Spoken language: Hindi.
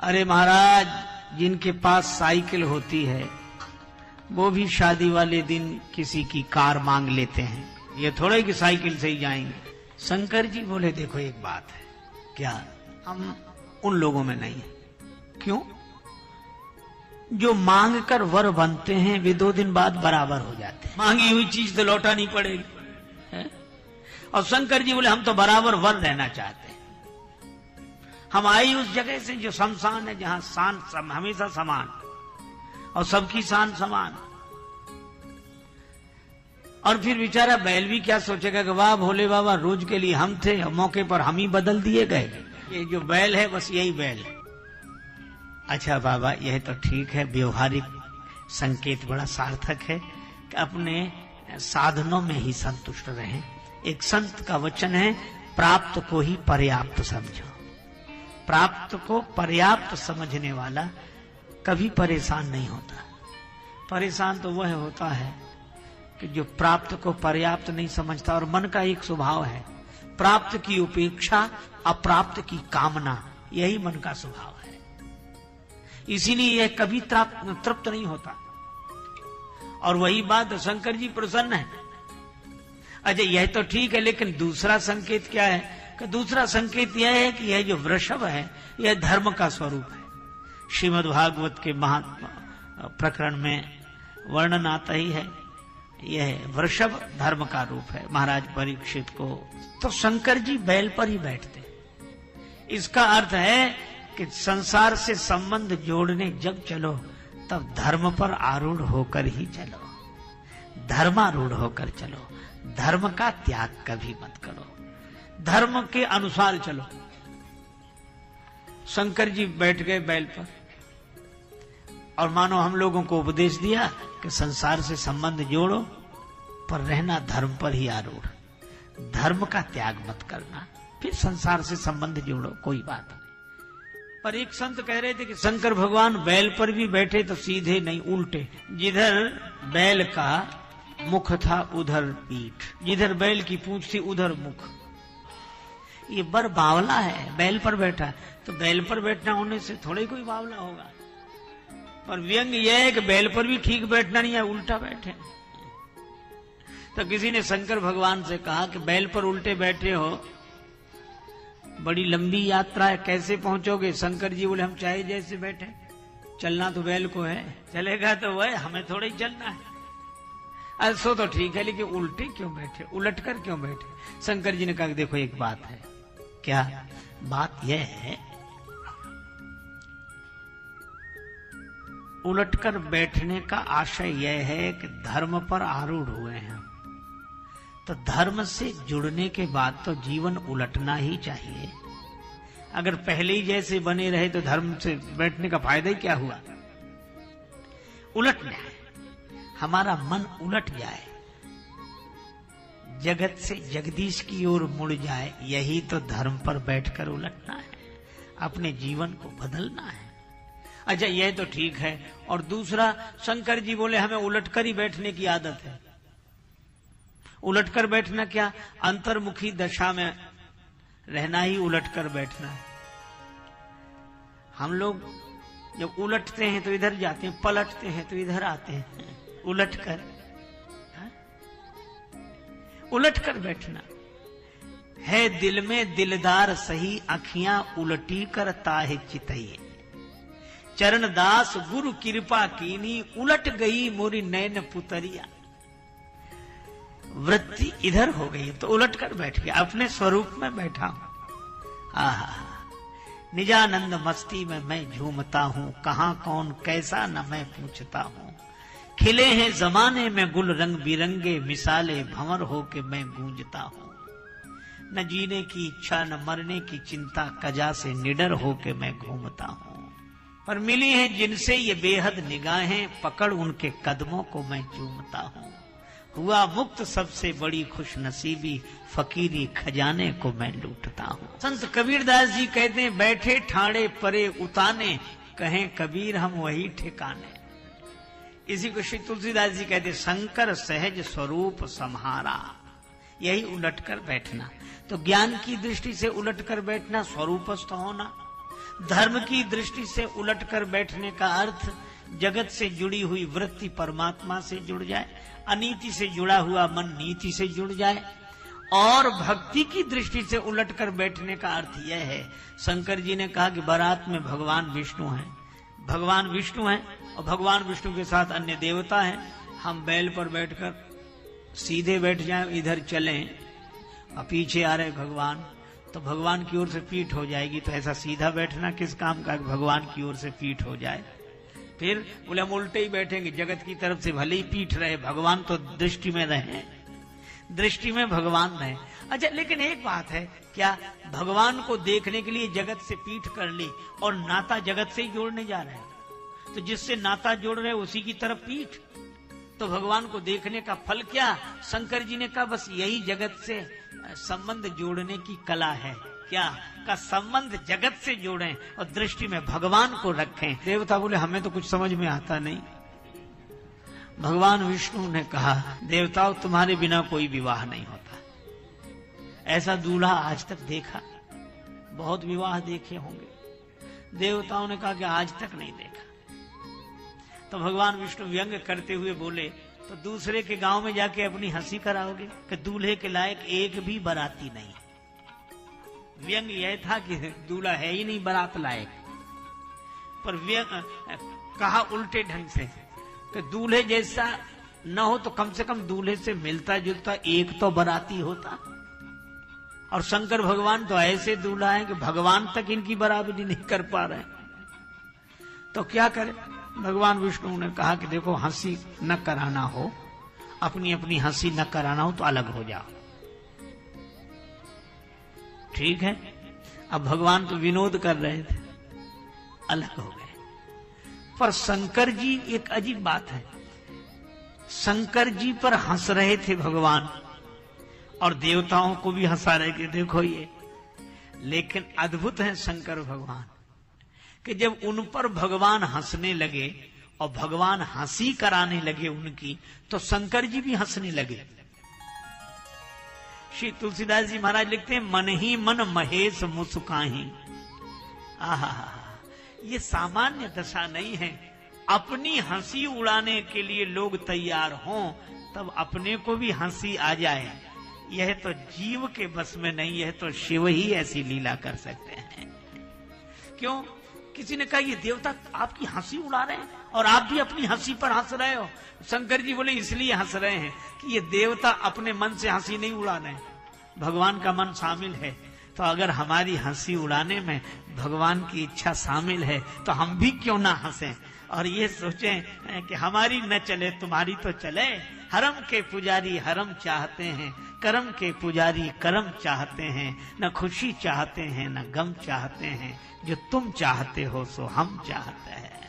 अरे महाराज, जिनके पास साइकिल होती है वो भी शादी वाले दिन किसी की कार मांग लेते हैं, ये थोड़ा ही कि साइकिल से ही जाएंगे। शंकर जी बोले देखो एक बात है, क्या हम उन लोगों में नहीं है। क्यों? जो मांग कर वर बनते हैं वे 2 दिन बाद बराबर हो जाते हैं, मांगी हुई चीज तो लौटानी पड़ेगी है? और शंकर जी बोले हम तो बराबर वर रहना चाहते हैं। हम आई उस जगह से जो शमशान है, जहां शान हमेशा समान और सबकी शान समान। और फिर बेचारा बैल भी क्या सोचेगा कि वाह भोले बाबा, रोज के लिए हम थे, मौके पर हम ही बदल दिए गए। ये जो बैल है बस यही बैल है। अच्छा बाबा, यह तो ठीक है, व्यवहारिक संकेत बड़ा सार्थक है कि अपने साधनों में ही संतुष्ट रहें। एक संत का वचन है, प्राप्त को ही पर्याप्त समझो। प्राप्त को पर्याप्त समझने वाला कभी परेशान नहीं होता। परेशान तो वह होता है कि जो प्राप्त को पर्याप्त नहीं समझता। और मन का एक स्वभाव है, प्राप्त की उपेक्षा, अप्राप्त की कामना, यही मन का स्वभाव है। इसीलिए यह कभी तृप्त नहीं होता। और वही बात शंकर जी प्रसन्न है। अच्छा यह तो ठीक है, लेकिन दूसरा संकेत क्या है? कि दूसरा संकेत यह है कि यह जो वृषभ है यह धर्म का स्वरूप है। श्रीमद् भागवत के महात्मा प्रकरण में वर्णन आता ही है, यह वृषभ धर्म का रूप है। महाराज परीक्षित को तो शंकर जी बैल पर ही बैठते। इसका अर्थ है कि संसार से संबंध जोड़ने जब चलो तब धर्म पर आरूढ़ होकर ही चलो, धर्मारूढ़ होकर चलो। धर्म का त्याग कभी मत करो, धर्म के अनुसार चलो। शंकर जी बैठ गए बैल पर और मानो हम लोगों को उपदेश दिया कि संसार से संबंध जोड़ो पर रहना धर्म पर ही आरूढ़, धर्म का त्याग मत करना, फिर संसार से संबंध जोड़ो, कोई बात नहीं। पर एक संत कह रहे थे कि शंकर भगवान बैल पर भी बैठे तो सीधे नहीं, उल्टे। जिधर बैल का मुख था उधर पीठ, जिधर बैल की पूंछ थी उधर मुख। ये बर बावला है, बैल पर बैठा, तो बैल पर बैठना होने से थोड़ा ही कोई बावला होगा। पर व्यंग यह है कि बैल पर भी ठीक बैठना नहीं है, उल्टा बैठे। तो किसी ने शंकर भगवान से कहा कि बैल पर उल्टे बैठे हो, बड़ी लंबी यात्रा है, कैसे पहुंचोगे? शंकर जी बोले हम चाहे जैसे बैठे, चलना तो बैल को है, चलेगा तो वह, हमें थोड़ा ही चलना है। ऐसो तो ठीक है, लेकिन उल्टे क्यों बैठे, उलट कर क्यों बैठे? शंकर जी ने कहा देखो एक बात है। क्या बात? यह है उलटकर बैठने का आशय यह है कि धर्म पर आरूढ़ हुए हैं, तो धर्म से जुड़ने के बाद तो जीवन उलटना ही चाहिए। अगर पहले ही जैसे बने रहे तो धर्म से बैठने का फायदा ही क्या हुआ? उलटना है, हमारा मन उलट जाए, जगत से जगदीश की ओर मुड़ जाए, यही तो धर्म पर बैठकर उलटना है, अपने जीवन को बदलना है। अच्छा यह तो ठीक है। और दूसरा, शंकर जी बोले हमें उलटकर ही बैठने की आदत है। उलटकर बैठना क्या? अंतर्मुखी दशा में रहना ही उलटकर बैठना है। हम लोग जब उलटते हैं तो इधर जाते हैं, पलटते हैं तो इधर आते हैं, उलटकर। उलटकर बैठना है। दिल में दिलदार सही, अखियां उलटी कर ताहे चितइए। चरण दास गुरु कृपा कीनी, उलट गई मोरी नैन पुतरिया। वृत्ति इधर हो गई तो उलट कर बैठ गया, अपने स्वरूप में बैठा हूं। आहा, निजानंद मस्ती में मैं झूमता हूं, कहां कौन कैसा न मैं पूछता हूं। खिले हैं जमाने में गुल रंग बिरंगे, मिसाले भंवर हो के मैं गूंजता हूं। न जीने की इच्छा न मरने की चिंता, कजा से निडर हो के मैं घूमता हूं। पर मिली है जिनसे ये बेहद निगाहें, पकड़ उनके कदमों को मैं चूमता हूं। हुआ मुक्त सबसे बड़ी खुश नसीबी, फकीरी खजाने को मैं लूटता हूं। संत कबीरदास जी कहते हैं बैठे ठाणे परे उताने, कहें कबीर हम वही ठिकाने। इसी को श्री तुलसीदास जी कहते शंकर सहज स्वरूप सम्हारा, यही उलटकर बैठना। तो ज्ञान की दृष्टि से उलटकर बैठना स्वरूपस्थ होना, धर्म की दृष्टि से उलटकर बैठने का अर्थ जगत से जुड़ी हुई वृत्ति परमात्मा से जुड़ जाए, अनीति से जुड़ा हुआ मन नीति से जुड़ जाए। और भक्ति की दृष्टि से उलटकर बैठने का अर्थ यह है, शंकर जी ने कहा कि बारात में भगवान विष्णु हैं, भगवान विष्णु हैं और भगवान विष्णु के साथ अन्य देवता हैं। हम बैल पर बैठकर सीधे बैठ जाएं, इधर चलें और पीछे आ रहे भगवान, तो भगवान की ओर से पीठ हो जाएगी। तो ऐसा सीधा बैठना किस काम का, भगवान की ओर से पीठ हो जाए। फिर बोले हम उल्टे ही बैठेंगे, जगत की तरफ से भले ही पीठ रहे, भगवान तो दृष्टि में रहे, दृष्टि में भगवान रहे। अच्छा, लेकिन एक बात है, क्या भगवान को देखने के लिए जगत से पीठ कर ली और नाता जगत से ही जोड़ने जा रहे हैं, तो जिससे नाता जोड़ रहे उसी की तरफ पीठ, तो भगवान को देखने का फल क्या? शंकर जी ने कहा बस यही जगत से संबंध जोड़ने की कला है। क्या का संबंध जगत से जोड़ें और दृष्टि में भगवान को रखें। देवता बोले हमें तो कुछ समझ में आता नहीं। भगवान विष्णु ने कहा देवताओं तुम्हारे बिना कोई विवाह नहीं होता। ऐसा दूल्हा आज तक देखा, बहुत विवाह देखे होंगे। देवताओं ने कहा कि आज तक नहीं देखा। तो भगवान विष्णु व्यंग करते हुए बोले तो दूसरे के गांव में जाके अपनी हंसी कराओगे कि दूल्हे के लायक एक भी बाराती नहीं। व्यंग यह था कि दूल्हा है ही नहीं बारात लायक, पर व्यंग कहा उल्टे ढंग से कि दूल्हे जैसा न हो तो कम से कम दूल्हे से मिलता जुलता एक तो बाराती होता। और शंकर भगवान तो ऐसे दूल्हा है कि भगवान तक इनकी बराबरी नहीं कर पा रहे। तो क्या करें? भगवान विष्णु ने कहा कि देखो हंसी न कराना हो, अपनी अपनी हंसी न कराना हो तो अलग हो जाओ। ठीक है, अब भगवान तो विनोद कर रहे थे, अलग हो गए। पर शंकर जी, एक अजीब बात है, शंकर जी पर हंस रहे थे भगवान और देवताओं को भी हंसा रहे थे। देखो ये, लेकिन अद्भुत है शंकर भगवान कि जब उन पर भगवान हंसने लगे और भगवान हंसी कराने लगे उनकी, तो शंकर जी भी हंसने लगे। श्री तुलसीदास जी महाराज लिखते हैं मन ही मन महेश मुस्काही। आहा, ये सामान्य दशा नहीं है। अपनी हंसी उड़ाने के लिए लोग तैयार हों तब अपने को भी हंसी आ जाए, यह तो जीव के बस में नहीं, यह तो शिव ही ऐसी लीला कर सकते हैं। क्यों? किसी ने कहा ये देवता आपकी हंसी उड़ा रहे हैं और आप भी अपनी हंसी पर हंस रहे हो। शंकर जी बोले इसलिए हंस रहे हैं कि ये देवता अपने मन से हंसी नहीं उड़ा रहे, भगवान का मन शामिल है। तो अगर हमारी हंसी उड़ाने में भगवान की इच्छा शामिल है तो हम भी क्यों ना हंसें और ये सोचें कि हमारी न चले तुम्हारी तो चले। हरम के पुजारी हरम चाहते हैं, करम के पुजारी करम चाहते हैं, न खुशी चाहते हैं न गम चाहते हैं, जो तुम चाहते हो सो हम चाहते हैं।